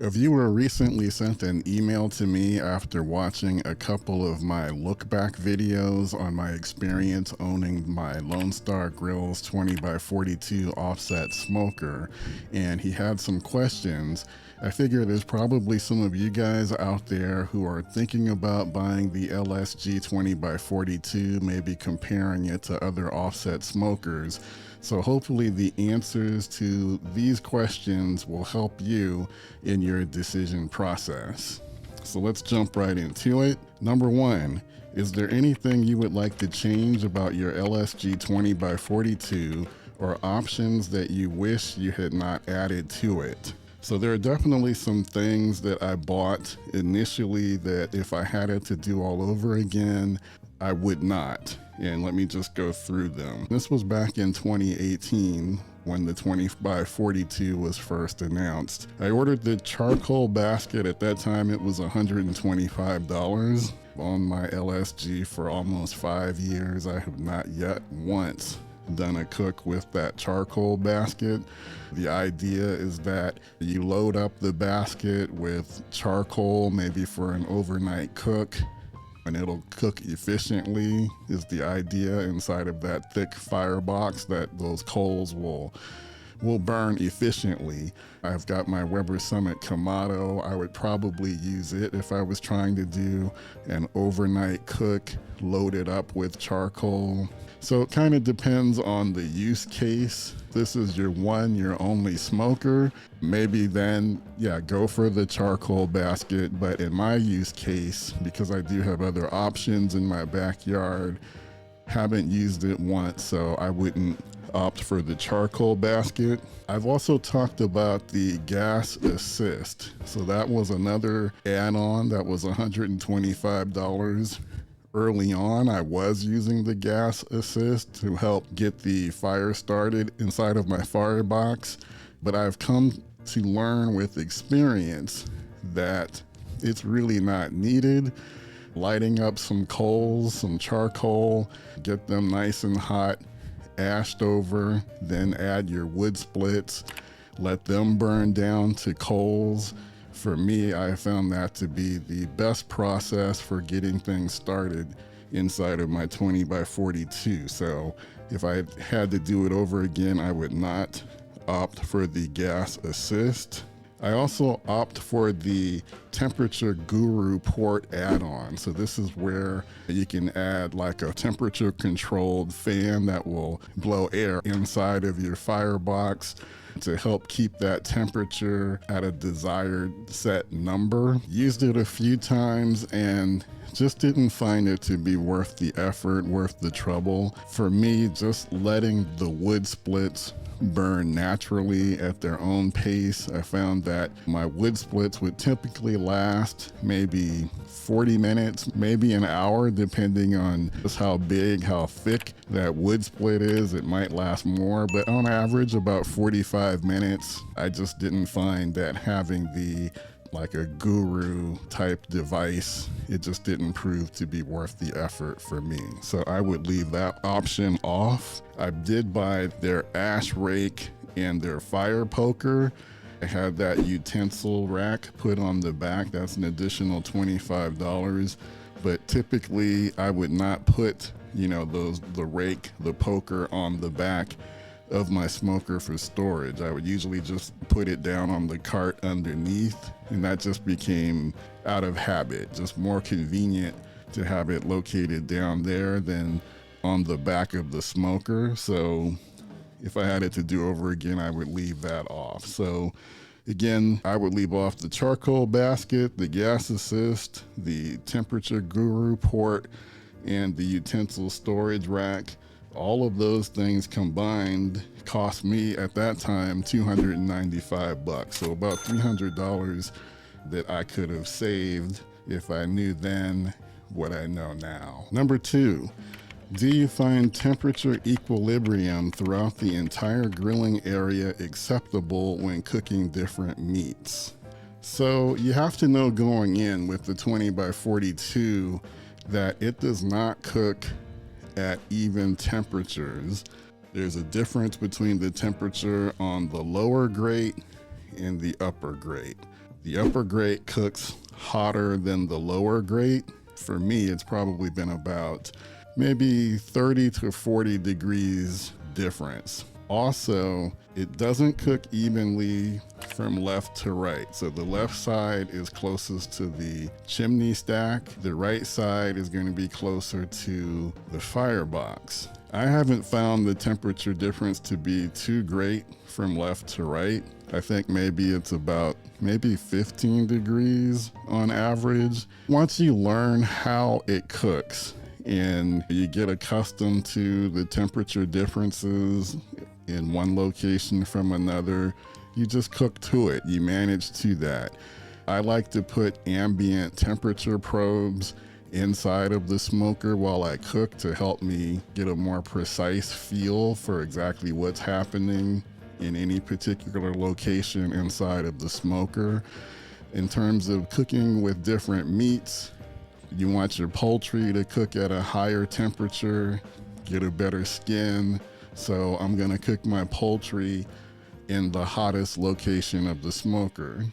A viewer recently sent an email to me after watching a couple of my look back videos on my experience owning my Lone Star Grillz 20x42 offset smoker, and he had some questions. I figure there's probably some of you guys out there who are thinking about buying the LSG 20x42, maybe comparing it to other offset smokers. So hopefully the answers to these questions will help you in your decision process. So let's jump right into it. Number one, is there anything you would like to change about your LSG 20x42 or options that you wish you had not added to it? So there are definitely some things that I bought initially that if I had it to do all over again, I would not. And let me just go through them. This was back in 2018 when the 20x42 was first announced. I ordered the charcoal basket. At that time, it was $125 on my LSG for almost 5 years. I have not yet once done a cook with that charcoal basket. The idea is that you load up the basket with charcoal, maybe for an overnight cook, and it'll cook efficiently is the idea inside of that thick firebox, that those coals will burn efficiently. I've got my Weber Summit Kamado. I would probably use it if I was trying to do an overnight cook loaded up with charcoal. So it kind of depends on the use case. This is your only smoker. Maybe then, yeah, go for the charcoal basket. But in my use case, because I do have other options in my backyard, haven't used it once, so I wouldn't opt for the charcoal basket. I've also talked about the gas assist. So that was another add-on that was $125. Early on, I was using the gas assist to help get the fire started inside of my firebox, but I've come to learn with experience that it's really not needed. Lighting up some coals, some charcoal, get them nice and hot, ashed over, then add your wood splits, let them burn down to coals. For me, I found that to be the best process for getting things started inside of my 20x42. So if I had to do it over again, I would not opt for the gas assist. I also opt for the Temperature Guru port add-on. So this is where you can add like a temperature controlled fan that will blow air inside of your firebox to help keep that temperature at a desired set number. Used it a few times and just didn't find it to be worth the effort, worth the trouble. For me, just letting the wood splits burn naturally at their own pace. I found that my wood splits would typically last maybe 40 minutes, maybe an hour, depending on just how big, how thick that wood split is. It might last more, but on average about 45 minutes. I just didn't find that having like a guru type device, it just didn't prove to be worth the effort for me. So I would leave that option off. I did buy their ash rake and their fire poker. I had that utensil rack put on the back. That's an additional $25. But typically I would not put, the rake, the poker on the back of my smoker for storage. I would usually just put it down on the cart underneath, and that just became out of habit, just more convenient to have it located down there than on the back of the smoker. So if I had it to do over again, I would leave that off. So again, I would leave off the charcoal basket, the gas assist, the Temperature Guru port, and the utensil storage rack. All of those things combined cost me at that time $295, so about $300 that I could have saved if I knew then what I know now. Number two, do you find temperature equilibrium throughout the entire grilling area acceptable when cooking different meats? So you have to know going in with the 20x42 that it does not cook at even temperatures. There's a difference between the temperature on the lower grate and the upper grate. The upper grate cooks hotter than the lower grate. For me, it's probably been about maybe 30 to 40 degrees difference. Also, it doesn't cook evenly from left to right. So the left side is closest to the chimney stack. The right side is going to be closer to the firebox. I haven't found the temperature difference to be too great from left to right. I think maybe it's about 15 degrees on average. Once you learn how it cooks and you get accustomed to the temperature differences in one location from another, you just cook to it. You manage to that. I like to put ambient temperature probes inside of the smoker while I cook to help me get a more precise feel for exactly what's happening in any particular location inside of the smoker. In terms of cooking with different meats, you want your poultry to cook at a higher temperature, get a better skin. So I'm gonna cook my poultry in the hottest location of the smoker.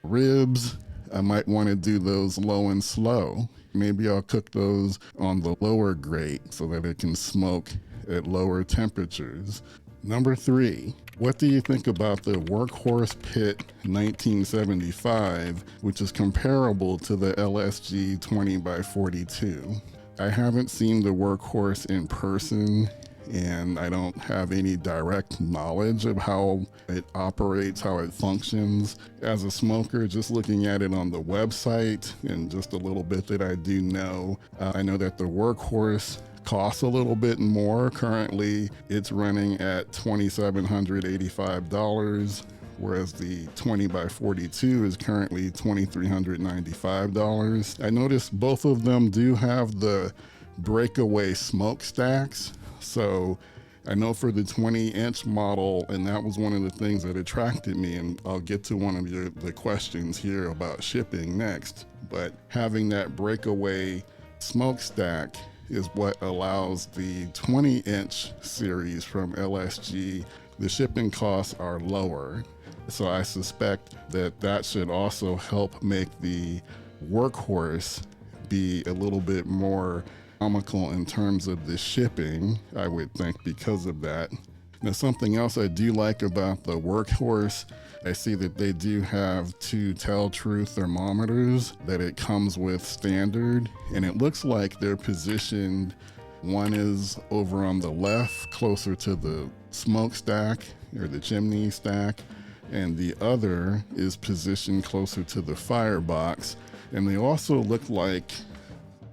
Ribs, I might wanna do those low and slow. Maybe I'll cook those on the lower grate so that it can smoke at lower temperatures. Number 3, what do you think about the Workhorse Pit 1975, which is comparable to the LSG 20x42? I haven't seen the Workhorse in person, and I don't have any direct knowledge of how it operates, how it functions as a smoker. Just looking at it on the website and just a little bit that I do know, I know that the Workhorse costs a little bit more. Currently, it's running at $2,785, whereas the 20x42 is currently $2,395. I noticed both of them do have the breakaway smokestacks. So I know for the 20-inch model, and that was one of the things that attracted me, and I'll get to one of the questions here about shipping next, but having that breakaway smokestack is what allows the 20-inch series from LSG. The shipping costs are lower. So I suspect that that should also help make the Workhorse be a little bit more economical in terms of the shipping, I would think, because of that. Now, something else I do like about the Workhorse, I see that they do have 2 tell-true thermometers that it comes with standard, and it looks like they're positioned, one is over on the left closer to the smokestack or the chimney stack, and the other is positioned closer to the firebox. And they also look like,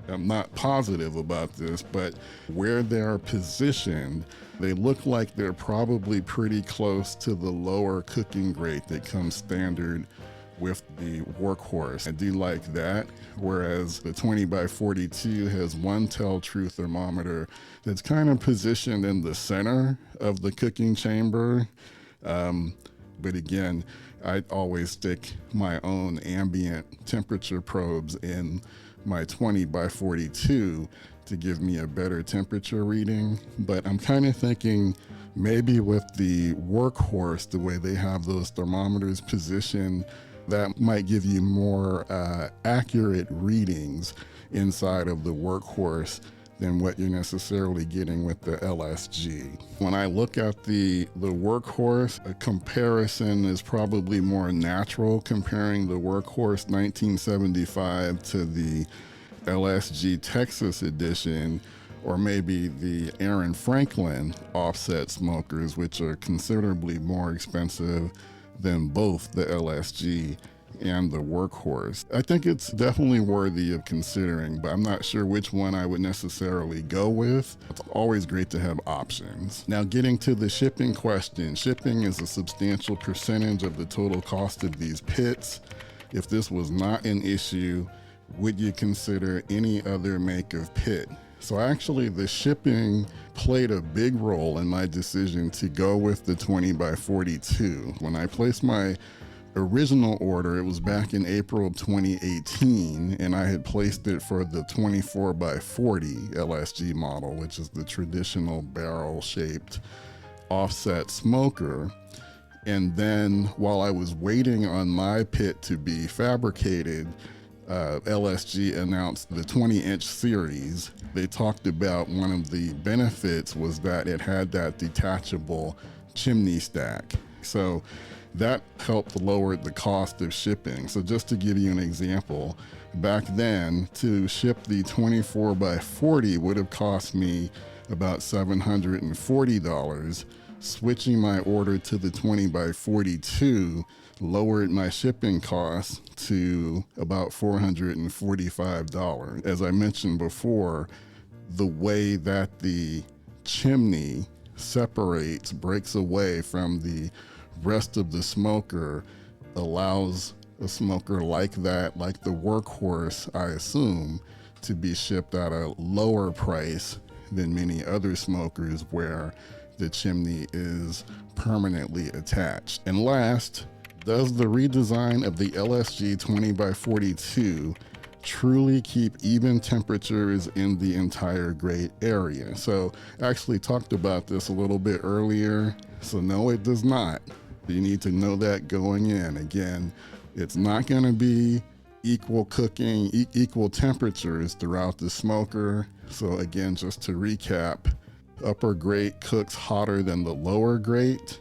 I'm not positive about this, but where they're positioned, they look like they're probably pretty close to the lower cooking grate that comes standard with the Workhorse. I do like that, whereas the 20x42 has one tell-true thermometer that's kind of positioned in the center of the cooking chamber. But again, I always stick my own ambient temperature probes in my 20x42 to give me a better temperature reading. But I'm kind of thinking maybe with the Workhorse, the way they have those thermometers positioned, that might give you more accurate readings inside of the Workhorse than what you're necessarily getting with the LSG. When I look at the Workhorse, a comparison is probably more natural comparing the Workhorse 1975 to the LSG Texas edition, or maybe the Aaron Franklin offset smokers, which are considerably more expensive than both the LSG and the Workhorse. I think it's definitely worthy of considering, but I'm not sure which one I would necessarily go with. It's always great to have options. Now, getting to the shipping question, shipping is a substantial percentage of the total cost of these pits. If this was not an issue, would you consider any other make of pit? So actually, the shipping played a big role in my decision to go with the 20x42. When I placed my original order, it was back in April of 2018, and I had placed it for the 24x40 LSG model, which is the traditional barrel-shaped offset smoker. And then while I was waiting on my pit to be fabricated, LSG announced the 20-inch series. They talked about one of the benefits was that it had that detachable chimney stack. So that helped lower the cost of shipping. So just to give you an example, back then to ship the 24 by 40 would have cost me about $740. Switching my order to the 20 by 42 lowered my shipping costs to about $445. As I mentioned before, the way that the chimney breaks away from the rest of the smoker allows a smoker like that, like the Workhorse, I assume, to be shipped at a lower price than many other smokers where the chimney is permanently attached. And last, does the redesign of the LSG 20 by 42 truly keep even temperatures in the entire grate area? So I actually talked about this a little bit earlier. So no, it does not. You need to know that going in. Again, it's not going to be equal cooking, equal temperatures throughout the smoker. So again, just to recap, upper grate cooks hotter than the lower grate,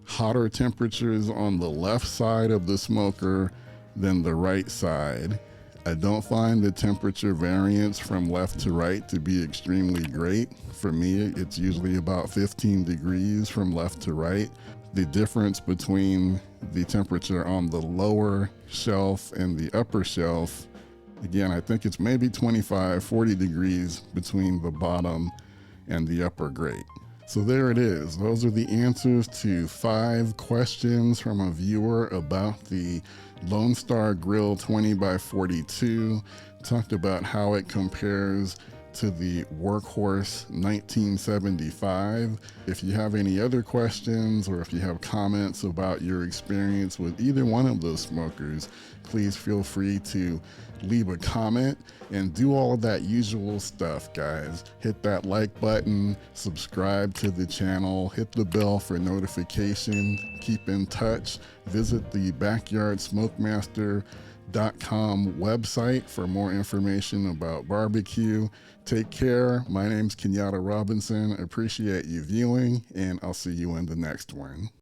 hotter temperatures on the left side of the smoker than the right side. I don't find the temperature variance from left to right to be extremely great. For me, it's usually about 15 degrees from left to right. The difference between the temperature on the lower shelf and the upper shelf, again, I think it's maybe 25, 40 degrees between the bottom and the upper grate. So there it is. Those are the answers to 5 questions from a viewer about the Lone Star Grillz 20 by 42. Talked about how it compares to the Workhorse 1975. If you have any other questions or if you have comments about your experience with either one of those smokers, please feel free to leave a comment and do all of that usual stuff, guys. Hit that like button, subscribe to the channel, hit the bell for notification, keep in touch, visit the backyardsmokemaster.com website for more information about barbecue. Take care. My name's Kenyatta Robinson. Appreciate you viewing, and I'll see you in the next one.